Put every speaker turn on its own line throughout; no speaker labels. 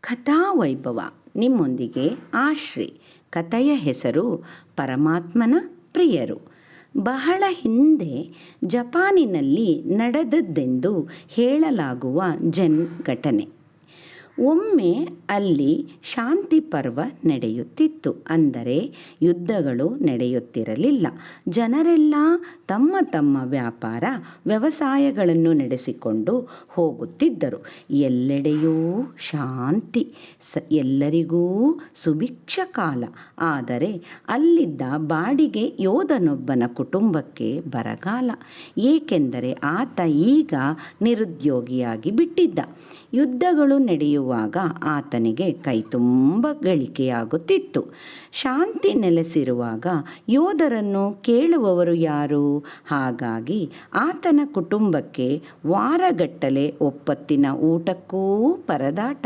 ಕಥಾವೈಭವ ನಿಮ್ಮೊಂದಿಗೆ ಆಶ್ರೀ. ಕಥೆಯ ಹೆಸರು ಪರಮಾತ್ಮನ ಪ್ರಿಯರು. ಬಹಳ ಹಿಂದೆ ಜಪಾನಿನಲ್ಲಿ ನಡೆದದ್ದೆಂದು ಹೇಳಲಾಗುವ ಘಟನೆ. ಒಮ್ಮೆ ಅಲ್ಲಿ ಶಾಂತಿ ಪರ್ವ ನಡೆಯುತ್ತಿತ್ತು. ಅಂದರೆ ಯುದ್ಧಗಳು ನಡೆಯುತ್ತಿರಲಿಲ್ಲ. ಜನರೆಲ್ಲ ತಮ್ಮ ತಮ್ಮ ವ್ಯಾಪಾರ ವ್ಯವಸಾಯಗಳನ್ನು ನಡೆಸಿಕೊಂಡು ಹೋಗುತ್ತಿದ್ದರು. ಎಲ್ಲೆಡೆಯೂ ಶಾಂತಿ, ಎಲ್ಲರಿಗೂ ಸುಭಿಕ್ಷ ಕಾಲ. ಆದರೆ ಅಲ್ಲಿದ್ದ ಬಾಡಿಗೆ ಯೋಧನೊಬ್ಬನ ಕುಟುಂಬಕ್ಕೆ ಬರಗಾಲ. ಏಕೆಂದರೆ ಆತ ಈಗ ನಿರುದ್ಯೋಗಿಯಾಗಿ ಬಿಟ್ಟಿದ್ದ. ಯುದ್ಧಗಳು ನಡೆಯುವಾಗ ಆತನಿಗೆ ಕೈ ತುಂಬ ಗಳಿಕೆಯಾಗುತ್ತಿತ್ತು. ಶಾಂತಿ ನೆಲೆಸಿರುವಾಗ ಯೋಧರನ್ನು ಕೇಳುವವರು ಯಾರು? ಹಾಗಾಗಿ ಆತನ ಕುಟುಂಬಕ್ಕೆ ವಾರಗಟ್ಟಲೆ ಒಪ್ಪತ್ತಿನ ಊಟಕ್ಕೂ ಪರದಾಟ.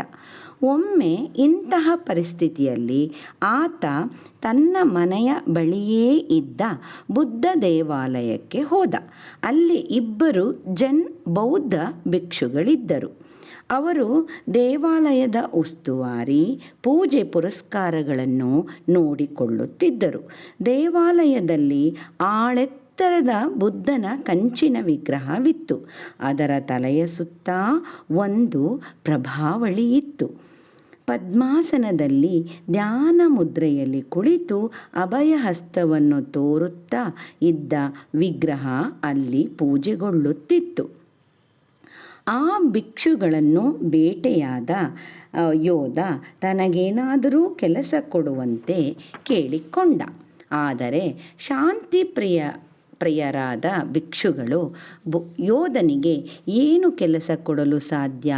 ಒಮ್ಮೆ ಇಂತಹ ಪರಿಸ್ಥಿತಿಯಲ್ಲಿ ಆತ ತನ್ನ ಮನೆಯ ಬಳಿಯೇ ಇದ್ದ ಬುದ್ಧ ದೇವಾಲಯಕ್ಕೆ ಹೋದ. ಅಲ್ಲಿ ಇಬ್ಬರು ಬೌದ್ಧ ಭಿಕ್ಷುಗಳಿದ್ದರು. ಅವರು ದೇವಾಲಯದ ಉಸ್ತುವಾರಿ, ಪೂಜೆ ಪುರಸ್ಕಾರಗಳನ್ನು ನೋಡಿಕೊಳ್ಳುತ್ತಿದ್ದರು. ದೇವಾಲಯದಲ್ಲಿ ಆಳೆತ್ತರದ ಬುದ್ಧನ ಕಂಚಿನ ವಿಗ್ರಹವಿತ್ತು. ಅದರ ತಲೆಯ ಸುತ್ತ ಒಂದು ಪ್ರಭಾವಳಿ ಇತ್ತು. ಪದ್ಮಾಸನದಲ್ಲಿ ಧ್ಯಾನ ಮುದ್ರೆಯಲ್ಲಿ ಕುಳಿತು ಅಭಯಹಸ್ತವನ್ನು ತೋರುತ್ತಾ ಇದ್ದ ವಿಗ್ರಹ ಅಲ್ಲಿ ಪೂಜೆಗೊಳ್ಳುತ್ತಿತ್ತು. ಆ ಭಿಕ್ಷುಗಳನ್ನು ಬೇಟೆಯಾದ ಯೋಧ ತನಗೇನಾದರೂ ಕೆಲಸ ಕೊಡುವಂತೆ ಕೇಳಿಕೊಂಡ. ಆದರೆ ಶಾಂತಿ ಪ್ರಿಯರಾದ ಭಿಕ್ಷುಗಳು ಯೋಧನಿಗೆ ಏನು ಕೆಲಸ ಕೊಡಲು ಸಾಧ್ಯ?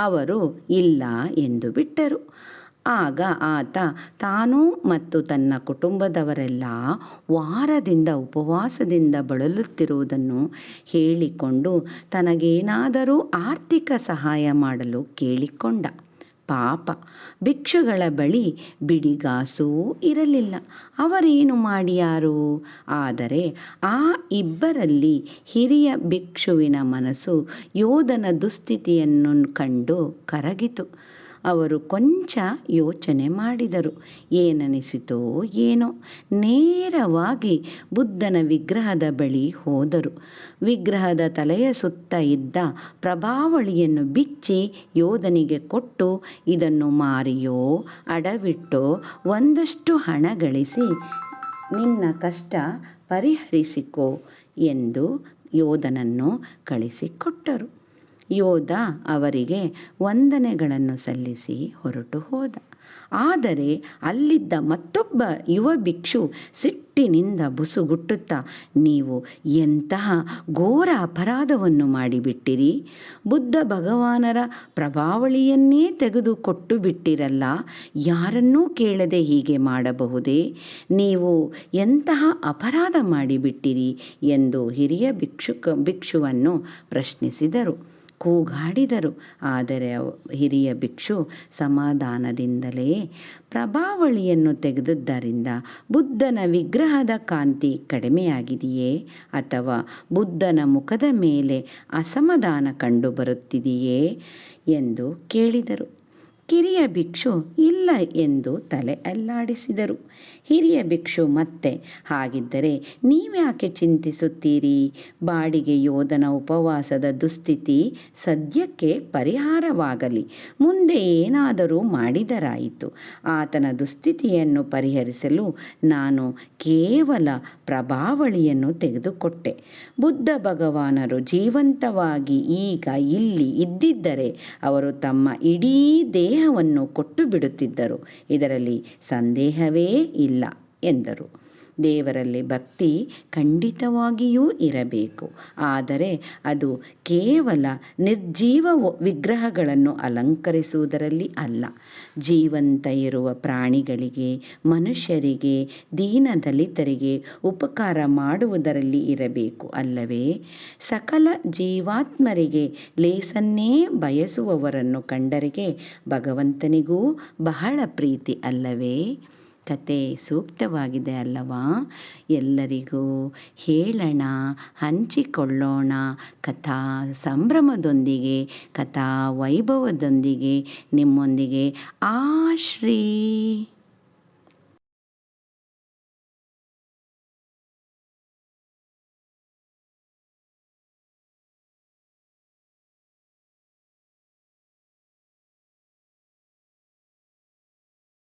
ಅವರು ಇಲ್ಲ ಎಂದು ಬಿಟ್ಟರು. ಆಗ ಆತ ತಾನು ಮತ್ತು ತನ್ನ ಕುಟುಂಬದವರೆಲ್ಲ ವಾರದಿಂದ ಉಪವಾಸದಿಂದ ಬಳಲುತ್ತಿರುವುದನ್ನು ಹೇಳಿಕೊಂಡು ತನಗೇನಾದರೂ ಆರ್ಥಿಕ ಸಹಾಯ ಮಾಡಲು ಕೇಳಿಕೊಂಡ. ಪಾಪ, ಭಿಕ್ಷುಗಳ ಬಳಿ ಬಿಡಿಗಾಸೂ ಇರಲಿಲ್ಲ. ಅವರೇನು ಮಾಡಿಯಾರು? ಆದರೆ ಆ ಇಬ್ಬರಲ್ಲಿ ಹಿರಿಯ ಭಿಕ್ಷುವಿನ ಮನಸ್ಸು ಯೋಧನ ದುಸ್ಥಿತಿಯನ್ನು ಕಂಡು ಕರಗಿತು. ಅವರು ಕೊಂಚ ಯೋಚನೆ ಮಾಡಿದರು. ಏನನಿಸಿತೋ ಏನೋ, ನೇರವಾಗಿ ಬುದ್ಧನ ವಿಗ್ರಹದ ಬಳಿ ಹೋದರು. ವಿಗ್ರಹದ ತಲೆಯ ಸುತ್ತ ಇದ್ದ ಪ್ರಭಾವಳಿಯನ್ನು ಬಿಚ್ಚಿ ಯೋಧನಿಗೆ ಕೊಟ್ಟು, ಇದನ್ನು ಮಾರಿಯೋ ಅಡವಿಟ್ಟೋ ಒಂದಷ್ಟು ಹಣ ಗಳಿಸಿ ನಿನ್ನ ಕಷ್ಟ ಪರಿಹರಿಸಿಕೋ ಎಂದು ಯೋಧನನ್ನು ಕಳಿಸಿಕೊಟ್ಟರು. ಯೋಧ ಅವರಿಗೆ ವಂದನೆಗಳನ್ನು ಸಲ್ಲಿಸಿ ಹೊರಟು ಹೋದ. ಆದರೆ ಅಲ್ಲಿದ್ದ ಮತ್ತೊಬ್ಬ ಯುವ ಭಿಕ್ಷು ಸಿಟ್ಟಿನಿಂದ ಬುಸುಗುಟ್ಟುತ್ತಾ, ನೀವು ಎಂತಹ ಘೋರ ಅಪರಾಧವನ್ನು ಮಾಡಿಬಿಟ್ಟಿರಿ! ಬುದ್ಧ ಭಗವಾನರ ಪ್ರಭಾವಳಿಯನ್ನೇ ತೆಗೆದು ಕೊಟ್ಟು ಬಿಟ್ಟಿರಲ್ಲ. ಯಾರನ್ನೂ ಕೇಳದೆ ಹೀಗೆ ಮಾಡಬಹುದೇ? ನೀವು ಎಂತಹ ಅಪರಾಧ ಮಾಡಿಬಿಟ್ಟಿರಿ ಎಂದು ಹಿರಿಯ ಭಿಕ್ಷುವನ್ನು ಪ್ರಶ್ನಿಸಿದರು, ಕೂಗಾಡಿದರು. ಆದರೆ ಹಿರಿಯ ಭಿಕ್ಷು ಸಮಾಧಾನದಿಂದಲೇ, ಪ್ರಭಾವಳಿಯನ್ನು ತೆಗೆದುದರಿಂದ ಬುದ್ಧನ ವಿಗ್ರಹದ ಕಾಂತಿ ಕಡಿಮೆಯಾಗಿದೆಯೇ? ಅಥವಾ ಬುದ್ಧನ ಮುಖದ ಮೇಲೆ ಅಸಮಾಧಾನ ಕಂಡುಬರುತ್ತಿದೆಯೇ ಎಂದು ಕೇಳಿದರು. ಕಿರಿಯ ಭಿಕ್ಷು ಇಲ್ಲ ಎಂದು ತಲೆ ಅಲ್ಲಾಡಿಸಿದರು. ಹಿರಿಯ ಭಿಕ್ಷು ಮತ್ತೆ, ಹಾಗಿದ್ದರೆ ನೀವ್ಯಾಕೆ ಚಿಂತಿಸುತ್ತೀರಿ? ಬಾಡಿಗೆ ಯೋಧನ ಉಪವಾಸದ ದುಸ್ಥಿತಿ ಸದ್ಯಕ್ಕೆ ಪರಿಹಾರವಾಗಲಿ. ಮುಂದೆ ಏನಾದರೂ ಮಾಡಿದರಾಯಿತು. ಆತನ ದುಸ್ಥಿತಿಯನ್ನು ಪರಿಹರಿಸಲು ನಾನು ಕೇವಲ ಪ್ರಭಾವಳಿಯನ್ನು ತೆಗೆದುಕೊಟ್ಟೆ. ಬುದ್ಧ ಭಗವಾನರು ಜೀವಂತವಾಗಿ ಈಗ ಇಲ್ಲಿ ಇದ್ದಿದ್ದರೆ ಅವರು ತಮ್ಮ ಇಡೀ ದೇಹವನ್ನು ಕೊಟ್ಟು ಬಿಡುತ್ತಿದ್ದರು. ಇದರಲ್ಲಿ ಸಂದೇಹವೇ ಇಲ್ಲ ಎಂದರು. ದೇವರಲ್ಲಿ ಭಕ್ತಿ ಖಂಡಿತವಾಗಿಯೂ ಇರಬೇಕು. ಆದರೆ ಅದು ಕೇವಲ ನಿರ್ಜೀವ ವಿಗ್ರಹಗಳನ್ನು ಅಲಂಕರಿಸುವುದರಲ್ಲಿ ಅಲ್ಲ. ಜೀವಂತ ಇರುವ ಪ್ರಾಣಿಗಳಿಗೆ, ಮನುಷ್ಯರಿಗೆ, ದೀನದಲಿತರಿಗೆ ಉಪಕಾರ ಮಾಡುವುದರಲ್ಲಿ ಇರಬೇಕು ಅಲ್ಲವೇ? ಸಕಲ ಜೀವಾತ್ಮರಿಗೆ ಲೇಸನ್ನೇ ಬಯಸುವವರನ್ನು ಕಂಡರಿಗೆ ಭಗವಂತನಿಗೂ ಬಹಳ ಪ್ರೀತಿ ಅಲ್ಲವೇ? ಕತೆ ಸೂಕ್ತವಾಗಿದೆ ಅಲ್ಲವಾ? ಎಲ್ಲರಿಗೂ ಹೇಳೋಣ, ಹಂಚಿಕೊಳ್ಳೋಣ ಕಥಾ ಸಂಭ್ರಮದೊಂದಿಗೆ, ಕಥಾ ವೈಭವದೊಂದಿಗೆ. ನಿಮ್ಮೊಂದಿಗೆ ಆಶ್ರೀ.